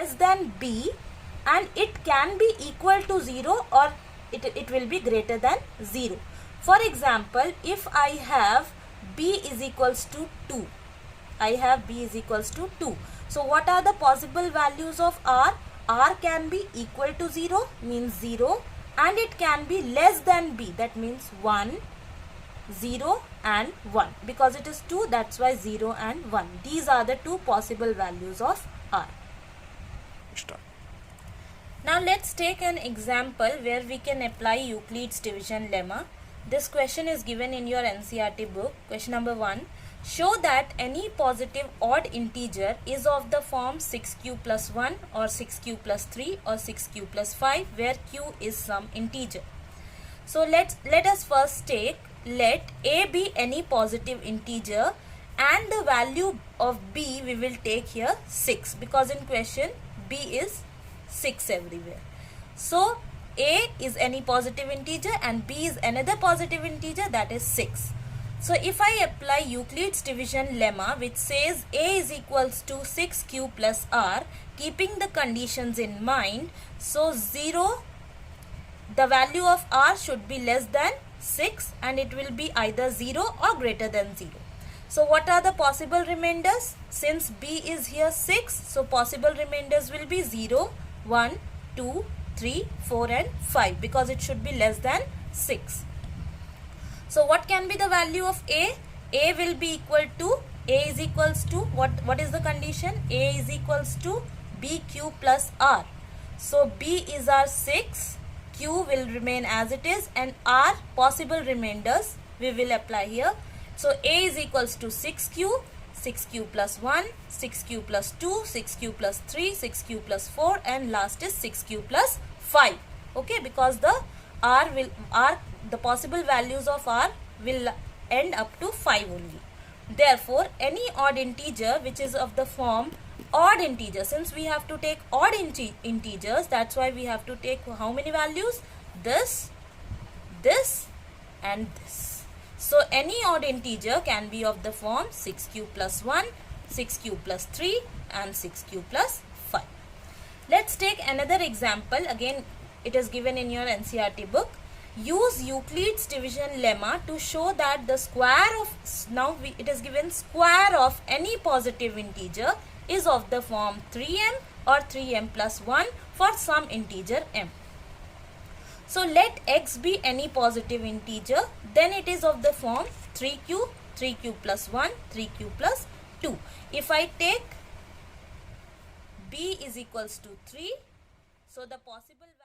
less than b and it can be equal to 0 or it will be greater than 0. For example, if I have b is equals to 2, I have b is equals to 2. So what are the possible values of r? R can be equal to 0, means 0, and it can be less than b, that means 1, 0 and 1. Because it is 2, that's why 0 and 1. These are the two possible values of r. Start. Now let's take an example where we can apply Euclid's division lemma. This question is given in your NCERT book. Question number 1. Show that any positive odd integer is of the form 6q plus 1 or 6q plus 3 or 6q plus 5 where q is some integer. So let us first take, let a be any positive integer and the value of b we will take here 6, because in question b is 6 everywhere. So a is any positive integer and b is another positive integer, that is 6. So if I apply Euclid's division lemma, which says a is equals to 6q plus r, keeping the conditions in mind, so 0, the value of r should be less than 6 and it will be either 0 or greater than 0. So what are the possible remainders? Since b is here 6, so possible remainders will be 0, 1, 2, 3, 4 and 5, because it should be less than 6. So what can be the value of a? A will be equal to, a is equals to, what is the condition? A is equals to bq plus r. So b is our 6, q will remain as it is, and r possible remainders we will apply here. So a is equals to 6q, 6q plus 1, 6q plus 2, 6q plus 3, 6q plus 4 and last is 6q plus 5. Okay, because the the possible values of r will end up to 5 only. Therefore, any odd integer which is of the form odd integer, since we have to take odd integers, that's why we have to take how many values? This, this and this. So any odd integer can be of the form 6q plus 1, 6q plus 3 and 6q plus 5. Let's take another example. Again, it is given in your NCERT book. Use Euclid's division lemma to show that the square of, it is given square of any positive integer is of the form 3m or 3m plus 1 for some integer m. So let x be any positive integer, then it is of the form 3q, 3q plus 1, 3q plus 2. If I take b is equals to 3, so the possible value